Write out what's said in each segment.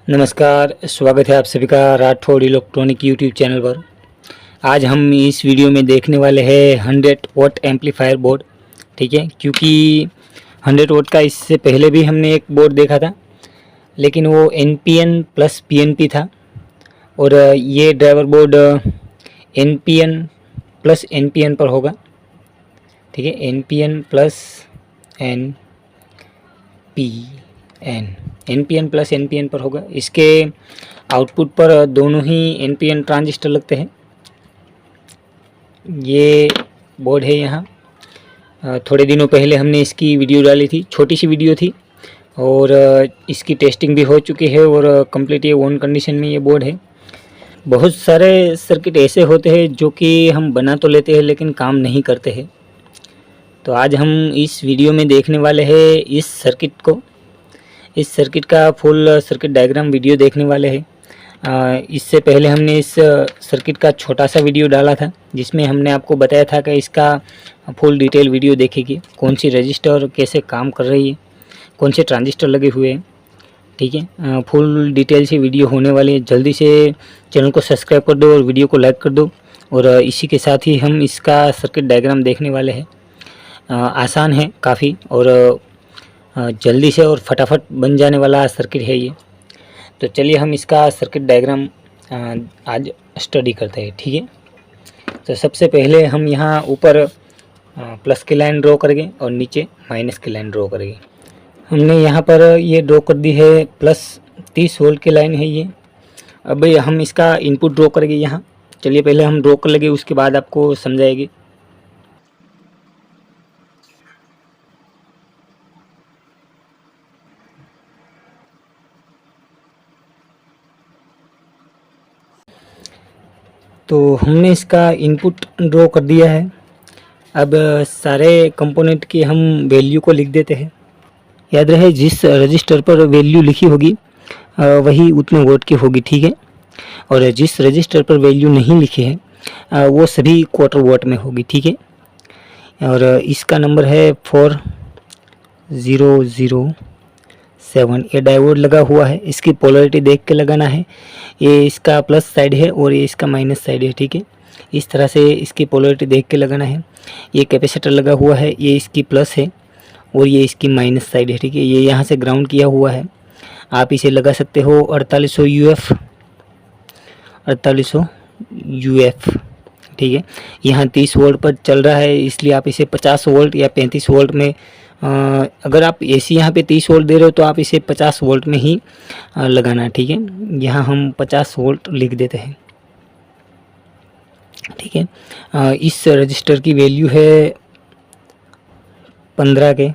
नमस्कार, स्वागत है आप सभी का राठौड़ इलेक्ट्रॉनिक यूट्यूब चैनल पर। आज हम इस वीडियो में देखने वाले हैं 100 वॉट एम्पलीफायर बोर्ड। ठीक है, क्योंकि 100 वॉट का इससे पहले भी हमने एक बोर्ड देखा था, लेकिन वो NPN प्लस PNP था और ये driver board NPN plus NPN पर होगा। ठीक है, NPN plus NPN plus NPN पर होगा। इसके आउटपुट पर दोनों ही NPN ट्रांजिस्टर लगते हैं। ये बोर्ड है यहाँ। थोड़े दिनों पहले हमने इसकी वीडियो डाली थी, छोटी सी वीडियो थी, और इसकी टेस्टिंग भी हो चुकी है और कंप्लीट ये ऑन कंडीशन में ये बोर्ड है। बहुत सारे सर्किट ऐसे होते हैं जो कि हम बना तो लेते हैं लेकिन काम नहीं करते हैं। तो आज हम इस वीडियो में देखने वाले हैं इस सर्किट का फुल सर्किट डायग्राम वीडियो देखने वाले हैं। इससे पहले हमने इस सर्किट का छोटा सा वीडियो डाला था जिसमें हमने आपको बताया था कि इसका फुल डिटेल वीडियो देखेगी, कौन सी रजिस्टर कैसे काम कर रही है, कौन से ट्रांजिस्टर लगे हुए हैं। ठीक है, फुल डिटेल से वीडियो होने वाली है। जल्दी से चैनल को सब्सक्राइब कर दो और वीडियो को लाइक कर दो। और इसी के साथ ही हम इसका सर्किट डायग्राम देखने वाले हैं। आसान है काफ़ी और जल्दी से और फटाफट बन जाने वाला सर्किट है ये। तो चलिए हम इसका सर्किट डायग्राम आज स्टडी करते हैं। ठीक है, तो सबसे पहले हम यहाँ ऊपर प्लस की लाइन ड्रॉ करेंगे और नीचे माइनस की लाइन ड्रॉ करेंगे। हमने यहाँ पर ये ड्रॉ कर दी है प्लस 30 वोल्ट की लाइन है ये। अब हम इसका इनपुट ड्रॉ करेंगे यहाँ। चलिए पहले हम ड्रॉ कर लेंगे, उसके बाद आपको समझाएगी। तो हमने इसका इनपुट ड्रॉ कर दिया है। अब सारे कंपोनेंट की हम वैल्यू को लिख देते हैं। याद रहे जिस रजिस्टर पर वैल्यू लिखी होगी वही उतने वोट की होगी। ठीक है, और जिस रजिस्टर पर वैल्यू नहीं लिखी है वो सभी क्वार्टर वोट में होगी। ठीक है, और इसका नंबर है 4007। ये डायोड लगा हुआ है, इसकी पोलरिटी देख के लगाना है। ये इसका प्लस साइड है और ये इसका माइनस साइड है। ठीक है, इस तरह से इसकी पोलरिटी देख के लगाना है। ये कैपेसिटर लगा हुआ है, ये इसकी प्लस है और ये इसकी माइनस साइड है। ठीक है, ये यहाँ से ग्राउंड किया हुआ है। आप इसे लगा सकते हो 4800 UF। ठीक है, यहाँ 30 वोल्ट पर चल रहा है, इसलिए आप इसे 50 वोल्ट या 35 वोल्ट में अगर आप AC यहाँ पे 30 वोल्ट दे रहे हो तो आप इसे 50 वोल्ट में ही लगाना। ठीक है, यहाँ हम 50 वोल्ट लिख देते हैं। ठीक है, इस रजिस्टर की वैल्यू है 15 के।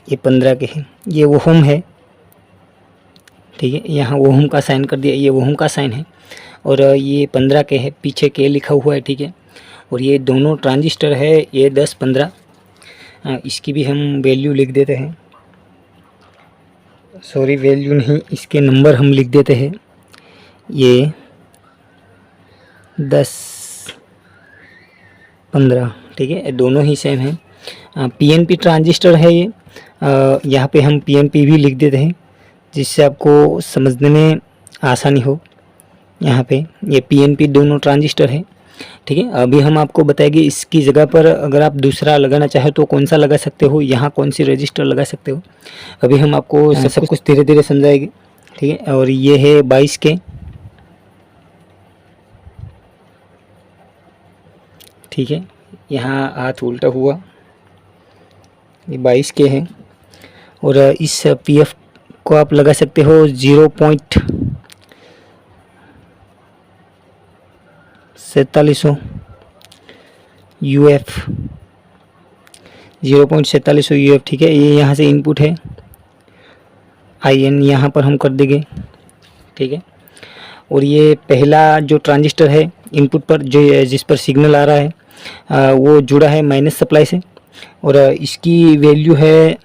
ये 15 के है, ये ओहम है। ठीक है, यहाँ ओहम का साइन कर दिया, ये ओहम का साइन है और ये 15 के है, पीछे के लिखा हुआ है। ठीक है, और ये दोनों ट्रांजिस्टर है, ये 10-15। इसकी भी हम वैल्यू लिख देते हैं। सॉरी, वैल्यू नहीं, इसके नंबर हम लिख देते हैं। ये 10-15। ठीक है, दोनों ही सेम है। PNP ट्रांजिस्टर है ये। यहाँ पे हम PNP भी लिख देते हैं जिससे आपको समझने में आसानी हो। यहाँ पे ये PNP दोनों ट्रांजिस्टर है। ठीक है, अभी हम आपको बताएंगे इसकी जगह पर अगर आप दूसरा लगाना चाहे तो कौन सा लगा सकते हो, यहाँ कौन सी रजिस्टर लगा सकते हो। अभी हम आपको सब कुछ धीरे धीरे समझाएंगे। ठीक है, और ये है 22 के। ठीक है, यहाँ हाथ उल्टा हुआ, ये 22 के है। और इस PF को आप लगा सकते हो 0.4700 UF। 0.4700 UF। ठीक है, ये यहाँ से इनपुट है, IN यहाँ पर हम कर देंगे। ठीक है, और ये पहला जो ट्रांजिस्टर है इनपुट पर जो जिस पर सिग्नल आ रहा है वो जुड़ा है माइनस सप्लाई से और इसकी वैल्यू है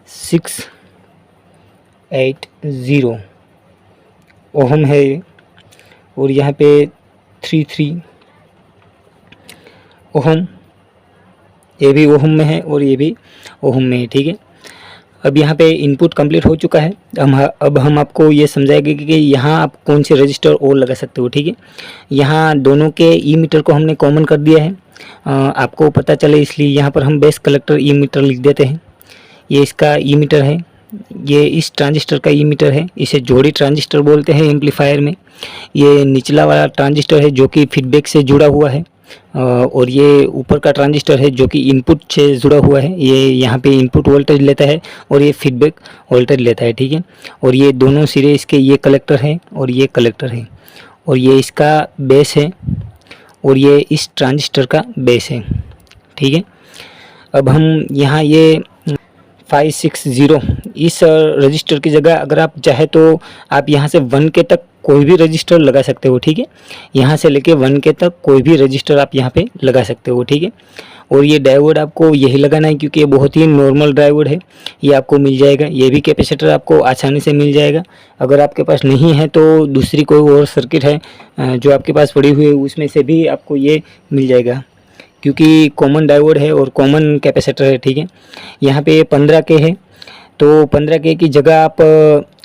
680 ओहम है ये। और यहाँ पे 33 ओहम, ये भी ओहम में है और ये भी ओहम में है। ठीक है, अब यहाँ पे इनपुट कंप्लीट हो चुका है। अब हम आपको ये समझाएंगे कि यहाँ आप कौन से रजिस्टर और लगा सकते हो। ठीक है, यहाँ दोनों के ई मीटर को हमने कॉमन कर दिया है, आपको पता चले इसलिए यहाँ पर हम बेस कलेक्टर ई मीटर लिख देते हैं। ये इसका ई मीटर है, ये इस ट्रांजिस्टर का ई मीटर है, इसे जोड़ी ट्रांजिस्टर बोलते हैं एम्पलीफायर में। ये निचला वाला ट्रांजिस्टर है जो कि फीडबैक से जुड़ा हुआ है, और ये ऊपर का ट्रांजिस्टर है जो कि इनपुट से जुड़ा हुआ है। ये यहाँ पे इनपुट वोल्टेज लेता है और ये फीडबैक वोल्टेज लेता है। ठीक है, और ये दोनों सिरे इसके ये कलेक्टर है और ये कलेक्टर है, और ये इसका बेस है और ये इस ट्रांजिस्टर का बेस है। ठीक है, अब हम यहाँ ये 560 इस रजिस्टर की जगह अगर आप चाहे तो आप यहाँ से 1K तक कोई भी रजिस्टर लगा सकते हो। ठीक है, यहाँ से लेके 1K तक कोई भी रजिस्टर आप यहाँ पे लगा सकते हो। ठीक है, और ये डायोड आपको यही लगाना है क्योंकि ये बहुत ही नॉर्मल डायोड है, ये आपको मिल जाएगा। ये भी कैपेसिटर आपको आसानी से मिल जाएगा। अगर आपके पास नहीं है तो दूसरी कोई और सर्किट है जो आपके पास पड़ी हुई है, उसमें से भी आपको ये मिल जाएगा क्योंकि कॉमन डायोड है और कॉमन कैपेसिटर है। ठीक है, यहाँ पे 15K है तो 15K की जगह आप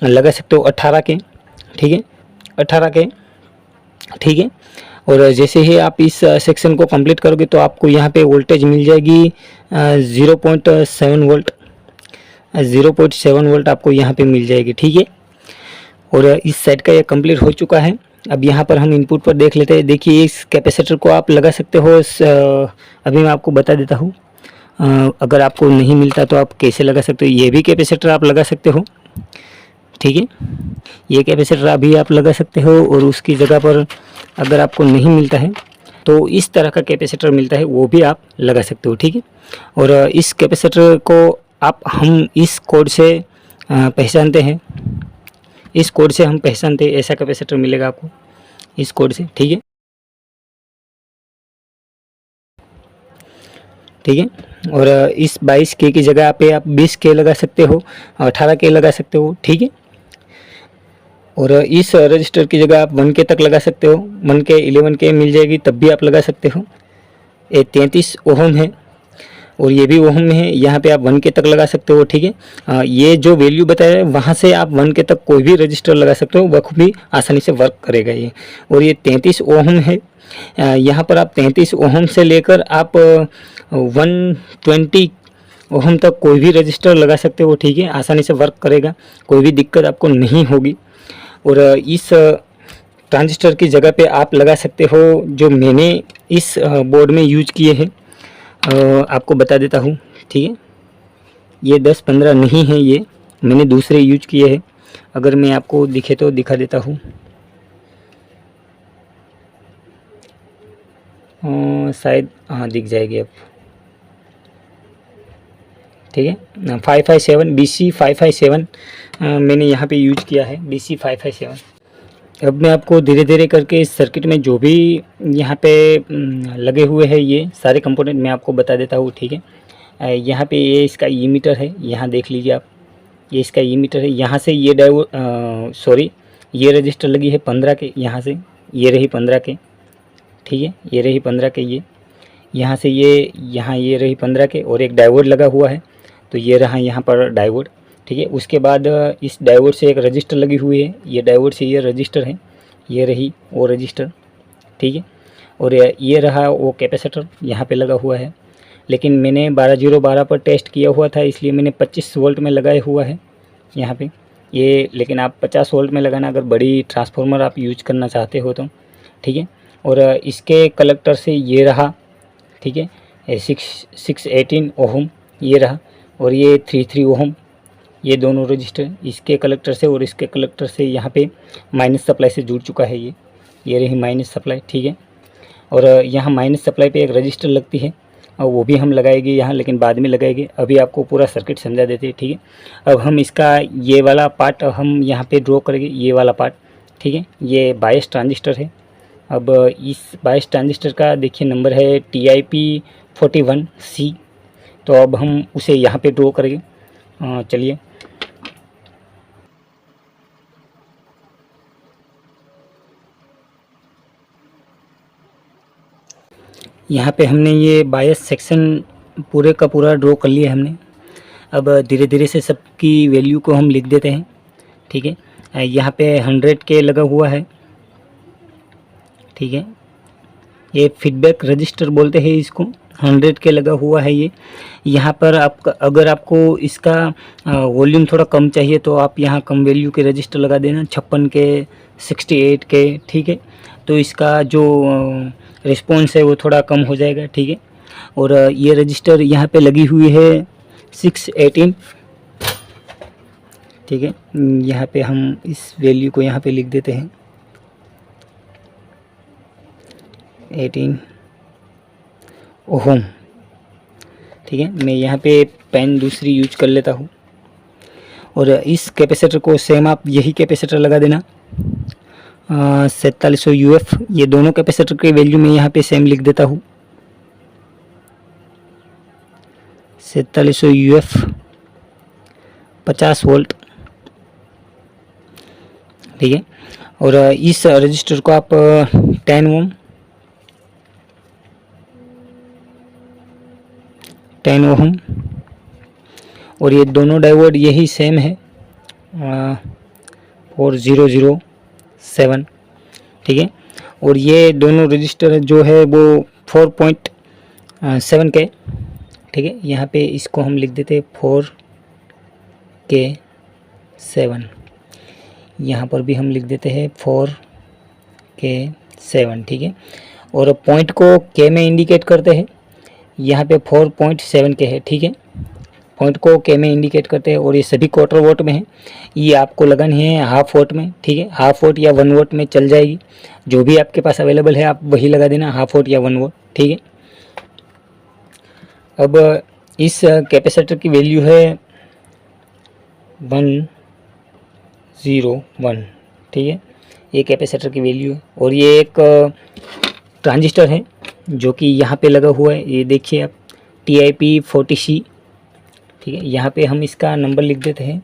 लगा सकते हो 18K। ठीक है, 18K। ठीक है, और जैसे ही आप इस सेक्शन को कंप्लीट करोगे तो आपको यहाँ पे वोल्टेज मिल जाएगी 0.7 वोल्ट, 0.7 वोल्ट आपको यहाँ पे मिल जाएगी। ठीक है, और इस साइड का ये कंप्लीट हो चुका है। अब यहाँ पर हम इनपुट पर देख लेते हैं। देखिए इस कैपेसिटर को आप लगा सकते हो, अभी मैं आपको बता देता हूँ। अगर आपको नहीं मिलता तो आप कैसे लगा सकते हो। ये भी कैपेसिटर आप लगा सकते हो। ठीक है, ये कैपेसिटर अभी आप लगा सकते हो, और उसकी जगह पर अगर आपको नहीं मिलता है तो इस तरह का कैपेसिटर मिलता है, वो भी आप लगा सकते हो। ठीक है, और इस कैपेसिटर को हम इस कोड से पहचानते हैं, इस कोड से हम पहचानते हैं। ऐसा कैपेसिटर मिलेगा आपको इस कोड से। ठीक है, ठीक है, और इस 22K की जगह पे आप 20K लगा सकते हो, 18K लगा सकते हो। ठीक है, और इस रजिस्टर की जगह आप 1K तक लगा सकते हो, 1K 11K मिल जाएगी तब भी आप लगा सकते हो। ये 33 ओहम है और ये भी ओहम में है, यहाँ पे आप 1K तक लगा सकते हो। ठीक है, ये जो वैल्यू बताया है वहाँ से आप 1K तक कोई भी रजिस्टर लगा सकते हो, वह भी आसानी से वर्क करेगा ये। और ये 33 ओहम है, यहाँ पर आप 33 ओहम से लेकर आप 120 ओहम तक कोई भी रजिस्टर लगा सकते हो। ठीक है, आसानी से वर्क करेगा, कोई भी दिक्कत आपको नहीं होगी। और इस ट्रांजिस्टर की जगह पे आप लगा सकते हो जो मैंने इस बोर्ड में यूज किए हैं, आपको बता देता हूँ। ठीक है, ये 10-15 नहीं है, ये मैंने दूसरे यूज किए हैं। अगर मैं आपको दिखे तो दिखा देता हूँ। शायद हाँ दिख जाएगी अब। ठीक है, 557 BC 557 मैंने यहाँ पे यूज किया है, BC 557। अब मैं आपको धीरे धीरे करके इस सर्किट में जो भी यहाँ पे लगे हुए हैं ये सारे कंपोनेंट मैं आपको बता देता हूँ। ठीक है, यहाँ पे ये इसका ई मीटर है, यहाँ देख लीजिए आप, ये इसका ई मीटर है। यहाँ से ये डायोड ये रजिस्टर लगी है 15K, यहाँ से ये रही 15K। ठीक है, ये रही 15K, ये यहाँ से ये रही 15K, और एक डायोड लगा हुआ है तो ये रहा यहाँ पर डायोड। ठीक है, उसके बाद इस डायोड से एक रजिस्टर लगी हुई है, ये डायोड से ये रजिस्टर है, ये रही वो रजिस्टर। ठीक है, और ये रहा वो कैपेसिटर यहाँ पे लगा हुआ है, लेकिन मैंने 12012 पर टेस्ट किया हुआ था इसलिए मैंने 25 वोल्ट में लगाया हुआ है यहाँ पे ये, लेकिन आप 50 वोल्ट में लगाना अगर बड़ी ट्रांसफार्मर आप यूज करना चाहते हो तो। ठीक है, और इसके कलेक्टर से ये रहा। ठीक है, 618 ओहम ये रहा, और ये 33 ओहम, ये दोनों रजिस्टर इसके कलेक्टर से और इसके कलेक्टर से यहाँ पे माइनस सप्लाई से जुड़ चुका है ये रही माइनस सप्लाई। ठीक है, और यहाँ माइनस सप्लाई पे एक रजिस्टर लगती है और वो भी हम लगाएंगे यहाँ, लेकिन बाद में लगाएंगे। अभी आपको पूरा सर्किट समझा देते हैं। ठीक है, अब हम इसका ये वाला पार्ट हम यहाँ पे ड्रॉ करेंगे, ये वाला पार्ट। ठीक है, ये बायस ट्रांजिस्टर है। अब इस बायस ट्रांजिस्टर का देखिए नंबर है TIP 41C, तो अब हम उसे यहाँ पे ड्रॉ करेंगे। चलिए, यहाँ पे हमने ये बायस सेक्शन पूरे का पूरा ड्रॉ कर लिया हमने। अब धीरे धीरे से सबकी वैल्यू को हम लिख देते हैं, ठीक है। यहाँ पे 100 के लगा हुआ है, ठीक है। ये फीडबैक रजिस्टर बोलते हैं इसको, 100 के लगा हुआ है ये। यहाँ पर आप अगर आपको इसका वॉल्यूम थोड़ा कम चाहिए तो आप यहाँ कम वैल्यू के रजिस्टर लगा देना, 56 के, 68 के, ठीक है। तो इसका जो रिस्पॉन्स है वो थोड़ा कम हो जाएगा, ठीक है। और ये रजिस्टर यहाँ पे लगी हुई है 618, ठीक है। यहाँ पे हम इस वैल्यू को यहाँ पे लिख देते हैं 18 ओहम, ठीक है। मैं यहाँ पे पेन दूसरी यूज कर लेता हूँ। और इस कैपेसिटर को सेम आप यही कैपेसिटर लगा देना 4700 UF। ये दोनों कैपेसिटर के वैल्यू मैं यहाँ पे सेम लिख देता हूँ 4700 UF 50 वोल्ट, ठीक है। और इस रजिस्टर को आप 10 ओम 10 ओम, और ये दोनों डायोड यही सेम है 4007, ठीक है। और ये दोनों रजिस्टर जो है वो 4.7 के, ठीक है। यहाँ पे इसको हम लिख देते 4K7, यहाँ पर भी हम लिख देते हैं 4K7, ठीक है। और पॉइंट को के में इंडिकेट करते हैं, यहाँ पे 4.7 के है, ठीक है। पॉइंट को के में इंडिकेट करते हैं और ये सभी क्वार्टर वोट में है। ये आपको लगानी है हाफ वोट में, ठीक है। हाफ वोट या 1 वोट में चल जाएगी, जो भी आपके पास अवेलेबल है आप वही लगा देना, हाफ वोट या 1 वोट, ठीक है। अब इस कैपेसिटर की वैल्यू है 101, ठीक है। ये कैपेसिटर की वैल्यू है। और ये एक ट्रांजिस्टर है जो कि यहाँ पे लगा हुआ है, ये देखिए आप TIP40C, ठीक है। यहाँ पे हम इसका नंबर लिख देते हैं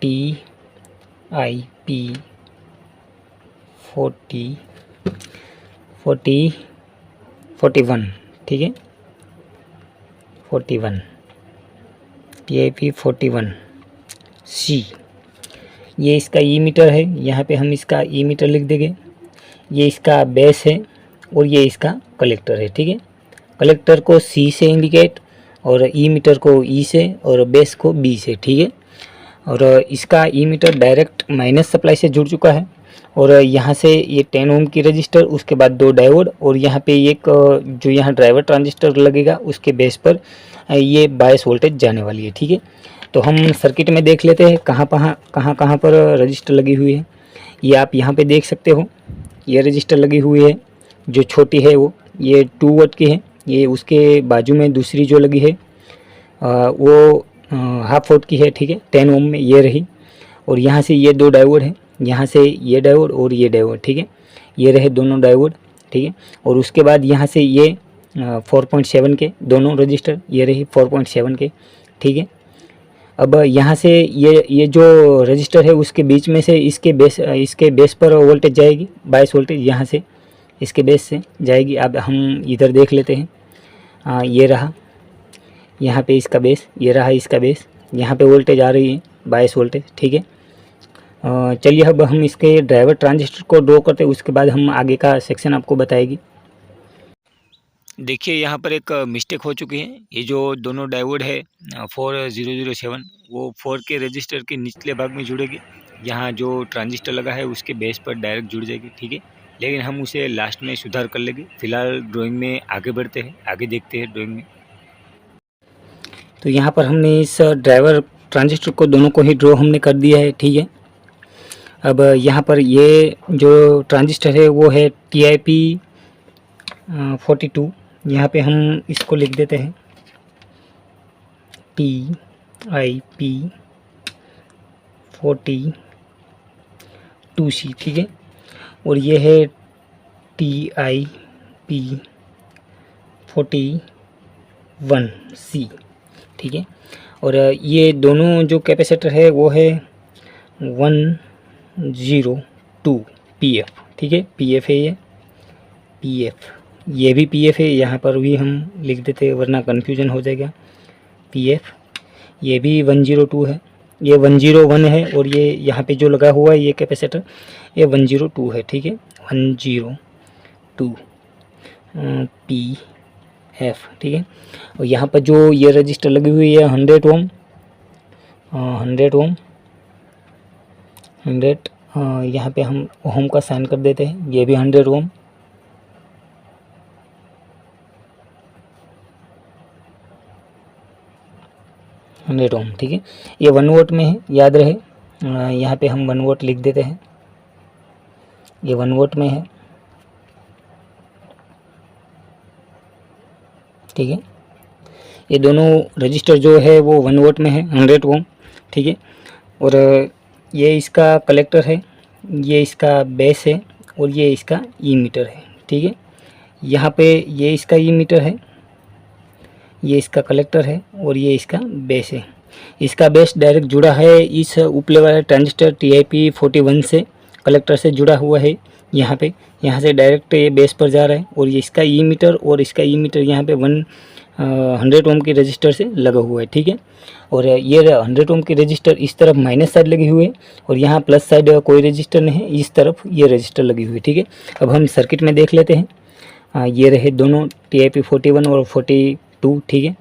TIP41, ठीक है, 41 TIP41C। ये इसका ई मीटर है, यहाँ पे हम इसका ई मीटर लिख देंगे। ये इसका बेस है और ये इसका कलेक्टर है, ठीक है। कलेक्टर को C से इंडिकेट और ई मीटर को E से और बेस को B से, ठीक है। और इसका ई मीटर डायरेक्ट माइनस सप्लाई से जुड़ चुका है। और यहाँ से ये 10 ओम की रजिस्टर, उसके बाद 2 डायोड, और यहाँ पे एक जो यहाँ ड्राइवर ट्रांजिस्टर लगेगा उसके बेस पर ये 22 वोल्टेज जाने वाली है, ठीक है। तो हम सर्किट में देख लेते हैं कहाँ पर रजिस्टर लगी हुई है। ये आप यहाँ पे देख सकते हो, ये रजिस्टर लगी हुई है जो छोटी है वो, ये 2 वोल्ट की है। ये उसके बाजू में दूसरी जो लगी है वो हाफ वोल्ट की है, ठीक है, 10 ओम में ये रही। और यहाँ से ये 2 डायोड हैं, यहाँ से ये डायोड और ये डायोड, ठीक है। ये रहे दोनों डायोड, ठीक है। और उसके बाद यहाँ से ये 4.7 के दोनों रजिस्टर, ये रही 4.7 के, ठीक है। अब यहाँ से ये जो रजिस्टर है उसके बीच में से इसके बेस पर वोल्टेज जाएगी 22 वोल्टेज, यहाँ से इसके बेस से जाएगी। अब हम इधर देख लेते हैं, ये रहा यहाँ पे इसका बेस, ये रहा इसका बेस, यहाँ पे वोल्टेज आ रही है 22 वोल्टेज, ठीक है। चलिए अब हम इसके ड्राइवर ट्रांजिस्टर को ड्रॉ करते हैं, उसके बाद हम आगे का सेक्शन आपको बताएगी। देखिए यहाँ पर एक मिस्टेक हो चुकी है। ये जो दोनों डायोड है 4007 वो 4 के रजिस्टर के निचले भाग में जुड़ेगी। यहाँ जो ट्रांजिस्टर लगा है उसके बेस पर डायरेक्ट जुड़ जाएगी, ठीक है। लेकिन हम उसे लास्ट में सुधार कर लेंगे। फिलहाल ड्राइंग में आगे बढ़ते हैं, आगे देखते हैं ड्राइंग में। तो यहाँ पर हमने इस ड्राइवर ट्रांजिस्टर को दोनों को ही ड्रॉ हमने कर दिया है, ठीक है। अब यहाँ पर ये जो ट्रांजिस्टर है वो है TIP42। यहाँ पे हम इसको लिख देते हैं TIP42C, ठीक है। और ये है TIP41C, ठीक है। और ये दोनों जो कैपेसिटर है वो है 102 PF, ठीक है। PF है ये PF, ये भी PF है, यहाँ पर भी हम लिख देते हैं वरना कन्फ्यूजन हो जाएगा। PF, ये भी 102 है, ये 101 है, और ये यहाँ पे जो लगा हुआ है ये कैपेसिटर ये 102 है, ठीक है, 102 PF, ठीक है। और यहाँ पर जो ये रजिस्टर लगी हुई है 100 ओम, 100 ओम, 100, यहाँ पे हम ओम का साइन कर देते हैं, ये भी 100 ओम, ओम, ठीक है। ये 1 वोल्ट में है, याद रहे, यहाँ पे हम 1 वोल्ट लिख देते हैं, ये 1 वोल्ट में है, ठीक है। ये दोनों रजिस्टर जो है वो 1 वोल्ट में है, 100 ओम, ठीक है। और ये इसका कलेक्टर है, ये इसका बेस है, और ये इसका ई मीटर है, ठीक है। यहाँ पे ये इसका ई मीटर है, ये इसका कलेक्टर है, और ये इसका बेस है। इसका बेस डायरेक्ट जुड़ा है इस ऊपरे वाले ट्रांजिस्टर TIP41 से, कलेक्टर से जुड़ा हुआ है यहाँ पे, यहाँ से डायरेक्ट ये बेस पर जा रहा है। और ये इसका ई मीटर, और इसका ई मीटर यहाँ पे 100 ओम की रजिस्टर से लगा हुआ है, ठीक है। और ये 100 ओम की रजिस्टर इस तरफ माइनस साइड लगी हुई है, और यहाँ प्लस साइड कोई रजिस्टर नहीं है, इस तरफ ये रजिस्टर लगी हुई है, ठीक है। अब हम सर्किट में देख लेते हैं। ये रहे दोनों TIP41 और 42, ठीक है।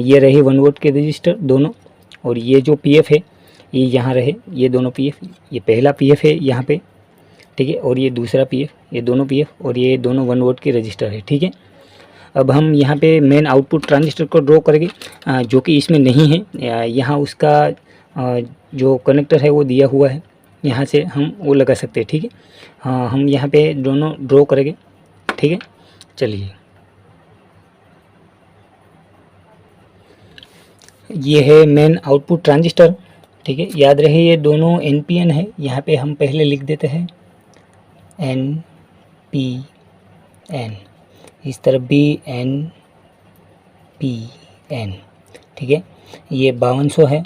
ये रही 1 वोल्ट के रजिस्टर दोनों, और ये जो PF है ये यहाँ रहे, ये दोनों PF, ये पहला PF है यहाँ पे, ठीक है, और ये दूसरा PF, ये दोनों PF, और ये दोनों 1 वोल्ट के रजिस्टर है, ठीक है। अब हम यहाँ पे मेन आउटपुट ट्रांजिस्टर को ड्रॉ करेंगे, जो कि इसमें नहीं है। यहाँ उसका जो कनेक्टर है वो दिया हुआ है, यहाँ से हम वो लगा सकते हैं, ठीक है। हाँ, हम यहाँ पे दोनों ड्रॉ करेंगे, ठीक है। चलिए, ये है मेन आउटपुट ट्रांजिस्टर, ठीक है। याद रहे ये दोनों NPN है, यहाँ पे हम पहले लिख देते हैं NPN, इस तरफ भी NPN, ठीक है। ये 5200 है,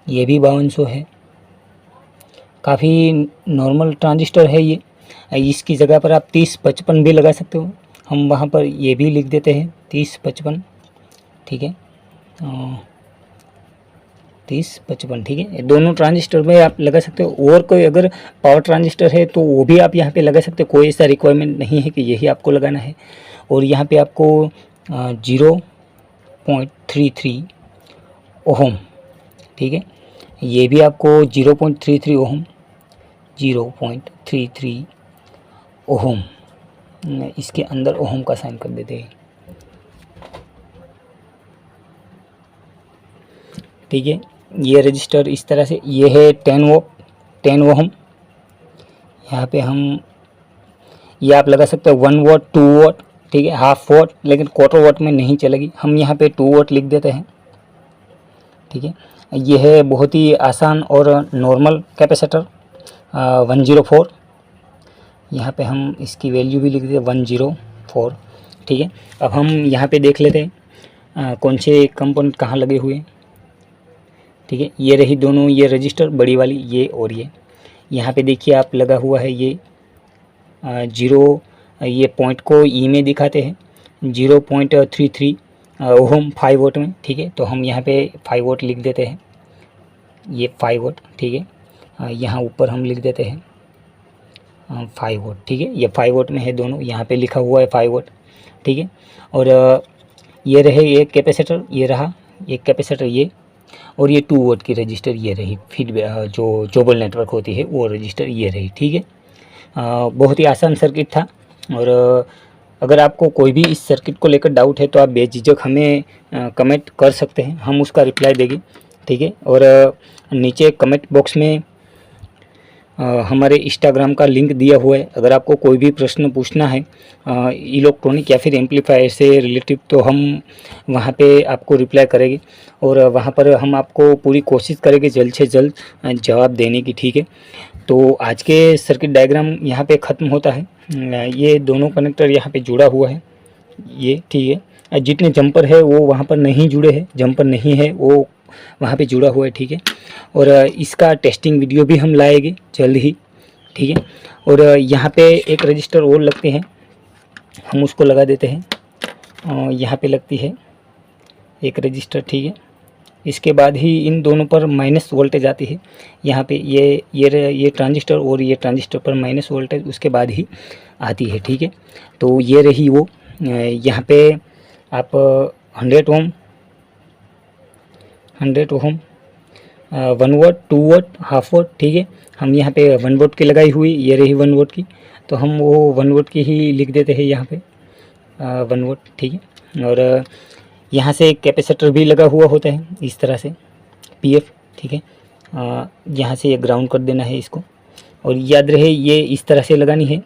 ये भी 5200 है, काफ़ी नॉर्मल ट्रांजिस्टर है ये। इसकी जगह पर आप 3055 भी लगा सकते हो, हम वहाँ पर ये भी लिख देते हैं 3055, ठीक है, 3055, ठीक है। दोनों ट्रांजिस्टर में आप लगा सकते हो, और कोई अगर पावर ट्रांजिस्टर है तो वो भी आप यहाँ पे लगा सकते हो, कोई ऐसा रिक्वायरमेंट नहीं है कि यही आपको लगाना है। और यहाँ पे आपको 0.33 ओहम, ठीक है, ये भी आपको 0.33 ओहम, 0.33 ओहम, इसके अंदर ओहम का साइन कर देते हैं, ठीक है। ये रजिस्टर इस तरह से, ये है 10 ओहम, यहाँ पे हम ये आप लगा सकते हो 1 वोट, 2 वोट, ठीक है, हाफ वोट, लेकिन क्वार्टर वोट में नहीं चलेगी, हम यहाँ पे 2 वोट लिख देते हैं, ठीक है। ये है बहुत ही आसान और नॉर्मल कैपेसिटर 104, यहाँ पे हम इसकी वैल्यू भी लिख देते हैं 104, ठीक है। अब हम यहाँ पे देख लेते हैं कौन से कंपोनेंट कहाँ लगे हुए हैं, ठीक है। ये रही दोनों ये रजिस्टर बड़ी वाली, ये और ये, यहाँ पे देखिए आप लगा हुआ है ये 0, ये पॉइंट को ई में दिखाते हैं 0.33 ओहम 5 वोट में, ठीक है। तो हम यहाँ पे 5 वोट लिख देते हैं, ये 5 वोट, ठीक है। यहाँ ऊपर हम लिख देते हैं 5 वोट, ठीक है। ये 5 वोट में है दोनों, यहाँ पे लिखा हुआ है 5 वोट, ठीक है। और ये रहे एक कैपेसिटर, ये रहा एक कैपेसिटर ये, और ये 2 वोट की रजिस्टर ये रही, फीडबैक जो जोबल नेटवर्क होती है वो रजिस्टर ये रही, ठीक है। बहुत ही आसान सर्किट था। और अगर आपको कोई भी इस सर्किट को लेकर डाउट है तो आप बेझिझक हमें कमेंट कर सकते हैं, हम उसका रिप्लाई देंगे, ठीक है। और नीचे कमेंट बॉक्स में हमारे इंस्टाग्राम का लिंक दिया हुआ है, अगर आपको कोई भी प्रश्न पूछना है इलेक्ट्रॉनिक या फिर एम्पलीफायर से रिलेटिव, तो हम वहाँ पे आपको रिप्लाई करेंगे, और वहाँ पर हम आपको पूरी कोशिश करेंगे जल्द से जल्द जवाब देने की, ठीक है। तो आज के सर्किट डायग्राम यहाँ पे ख़त्म होता है। ये दोनों कनेक्टर यहाँ पे जुड़ा हुआ है, ये, ठीक है। जितने जंपर है वो वहाँ पर नहीं जुड़े हैं, जंपर नहीं है वो वहाँ पे जुड़ा हुआ है, ठीक है। और इसका टेस्टिंग वीडियो भी हम लाएंगे जल्द ही, ठीक है। और यहाँ पे एक रजिस्टर और लगते हैं, हम उसको लगा देते हैं, यहाँ पे लगती है एक रजिस्टर, ठीक है। इसके बाद ही इन दोनों पर माइनस वोल्टेज आती है। यहाँ पे ये ट्रांजिस्टर और ये ट्रांजिस्टर पर माइनस वोल्टेज उसके बाद ही आती है, ठीक है। तो ये रही वो, यहाँ पे आप 100 ओम 1 वोल्ट, 2 वोल्ट, हाफ वोल्ट, ठीक है। हम यहाँ पे 1 वोल्ट की लगाई हुई, ये रही 1 वोल्ट की, तो हम वो 1 वोल्ट की ही लिख देते हैं यहाँ पे 1 वोल्ट, ठीक है। और यहाँ से कैपेसिटर भी लगा हुआ होता है इस तरह से पीएफ, ठीक है। यहाँ से ये ग्राउंड कर देना है इसको, और याद रहे ये इस तरह से लगानी है,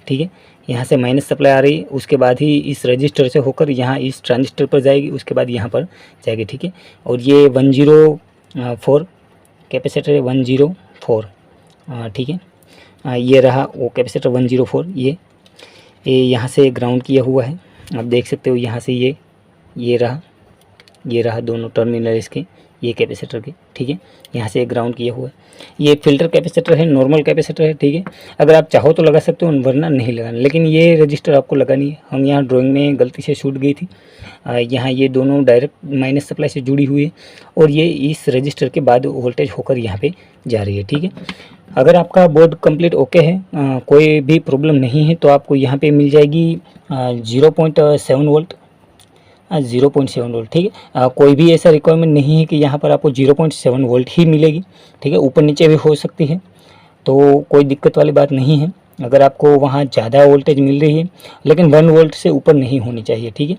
ठीक है। यहाँ से माइनस सप्लाई आ रही है, उसके बाद ही इस रजिस्टर से होकर यहाँ इस ट्रांजिस्टर पर जाएगी, उसके बाद यहाँ पर जाएगी, ठीक है। और ये 104 कैपेसिटर है, 104, ठीक है। ये रहा वो कैपेसिटर 104, ये यहाँ से ग्राउंड किया हुआ है, आप देख सकते हो। यहाँ से ये रहा दोनों टर्मिनल इसके, ये कैपेसिटर के, ठीक है। यहाँ से ग्राउंड किया हुआ है। ये फिल्टर कैपेसिटर है, नॉर्मल कैपेसिटर है, ठीक है। अगर आप चाहो तो लगा सकते हो, वरना नहीं लगाना, लेकिन ये रजिस्टर आपको लगानी है। हम यहाँ ड्राइंग में गलती से छूट गई थी। यहाँ ये दोनों डायरेक्ट माइनस सप्लाई से जुड़ी हुई है, और ये इस रजिस्टर के बाद वोल्टेज होकर यहाँ पे जा रही है, ठीक है। अगर आपका बोर्ड कंप्लीट ओके है, कोई भी प्रॉब्लम नहीं है, तो आपको यहाँ पे मिल जाएगी 0.7 वोल्ट, 0.7 वोल्ट, ठीक है। कोई भी ऐसा रिक्वायरमेंट नहीं है कि यहाँ पर आपको 0.7 वोल्ट ही मिलेगी, ठीक है। ऊपर नीचे भी हो सकती है, तो कोई दिक्कत वाली बात नहीं है। अगर आपको वहाँ ज़्यादा वोल्टेज मिल रही है, लेकिन 1 वोल्ट से ऊपर नहीं होनी चाहिए, ठीक है।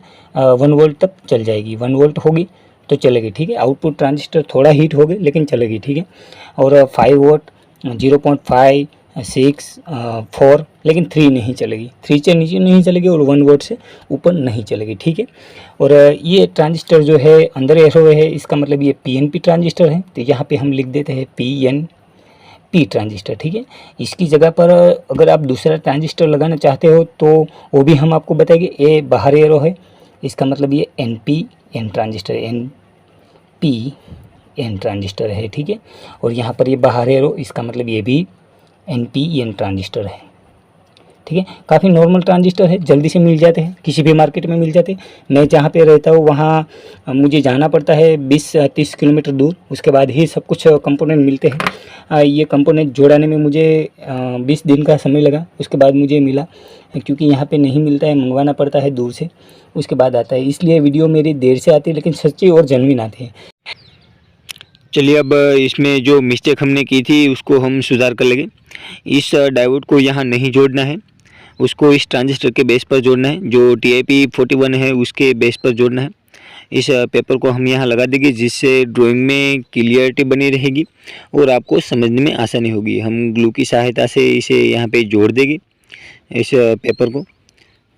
1 वोल्ट तक चल जाएगी, 1 वोल्ट होगी तो चलेगी, ठीक है। आउटपुट ट्रांजिस्टर थोड़ा हीट हो गए, लेकिन चलेगी, ठीक है। और 5 वोल्ट, 0.5, 6, 4, लेकिन 3 नहीं चलेगी, 3 से नीचे नहीं चलेगी, और 1 वोल्ट से ऊपर नहीं चलेगी, ठीक है। और ये ट्रांजिस्टर जो है अंदर एरो है, इसका मतलब ये पीएनपी ट्रांजिस्टर है, तो यहाँ पे हम लिख देते हैं पीएनपी ट्रांजिस्टर, ठीक है। इसकी जगह पर अगर आप दूसरा ट्रांजिस्टर लगाना चाहते हो तो वो भी हम आपको बताएंगे। ये बाहर एरो है, इसका मतलब ये एनपीएन ट्रांजिस्टर, एनपीएन ट्रांजिस्टर है, ठीक है। और यहाँ पर ये बाहर एरो, इसका मतलब ये भी एनपीएन ट्रांजिस्टर है, ठीक है। काफ़ी नॉर्मल ट्रांजिस्टर है, जल्दी से मिल जाते हैं, किसी भी मार्केट में मिल जाते हैं। मैं जहाँ पे रहता हूँ वहाँ मुझे जाना पड़ता है 20-30 किलोमीटर दूर, उसके बाद ही सब कुछ कंपोनेंट मिलते हैं। ये कंपोनेंट जोड़ाने में मुझे 20 दिन का समय लगा, उसके बाद मुझे मिला, क्योंकि यहाँ पे नहीं मिलता है, मंगवाना पड़ता है दूर से, उसके बाद आता है। इसलिए वीडियो मेरी देर से आती है, लेकिन सच्ची और जेन्युइन आती है। चलिए, अब इसमें जो मिस्टेक हमने की थी उसको हम सुधार कर लेंगे। इस डायोड को यहाँ नहीं जोड़ना है, उसको इस ट्रांजिस्टर के बेस पर जोड़ना है, जो TIP41 है उसके बेस पर जोड़ना है। इस पेपर को हम यहाँ लगा देंगे, जिससे ड्राइंग में क्लियरिटी बनी रहेगी और आपको समझने में आसानी होगी। हम ग्लू की सहायता से इसे यहाँ पे जोड़ देंगे, इस पेपर को,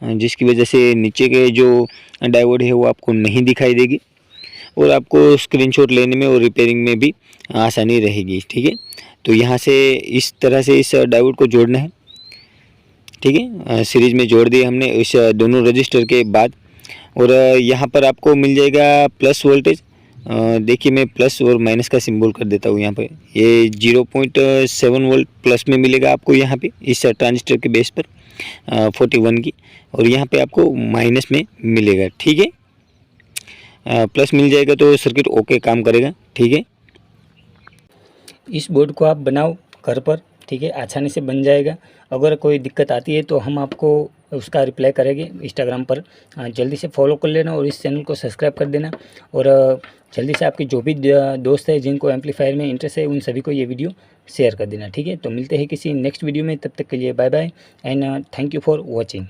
जिसकी वजह से नीचे के जो डायोड है वो आपको नहीं दिखाई देगी, और आपको स्क्रीनशॉट लेने में और रिपेयरिंग में भी आसानी रहेगी, ठीक है। तो यहाँ से इस तरह से इस डायोड को जोड़ना है, ठीक है। सीरीज में जोड़ दिए हमने इस दोनों रजिस्टर के बाद, और यहाँ पर आपको मिल जाएगा प्लस वोल्टेज। देखिए, मैं प्लस और माइनस का सिंबल कर देता हूँ यहाँ पे। ये 0.7 वोल्ट प्लस में मिलेगा आपको यहाँ पे इस ट्रांजिस्टर के बेस पर 41 की, और यहाँ पे आपको माइनस में मिलेगा, ठीक है। प्लस मिल जाएगा तो सर्किट ओके काम करेगा, ठीक है। इस बोर्ड को आप बनाओ घर पर, ठीक है, आसानी से बन जाएगा। अगर कोई दिक्कत आती है तो हम आपको उसका रिप्लाई करेंगे इंस्टाग्राम पर। जल्दी से फॉलो कर लेना और इस चैनल को सब्सक्राइब कर देना, और जल्दी से आपके जो भी दोस्त है जिनको एम्पलीफायर में इंटरेस्ट है उन सभी को ये वीडियो शेयर कर देना, ठीक है। तो मिलते हैं किसी नेक्स्ट वीडियो में, तब तक के लिए bye bye and thank you for watching.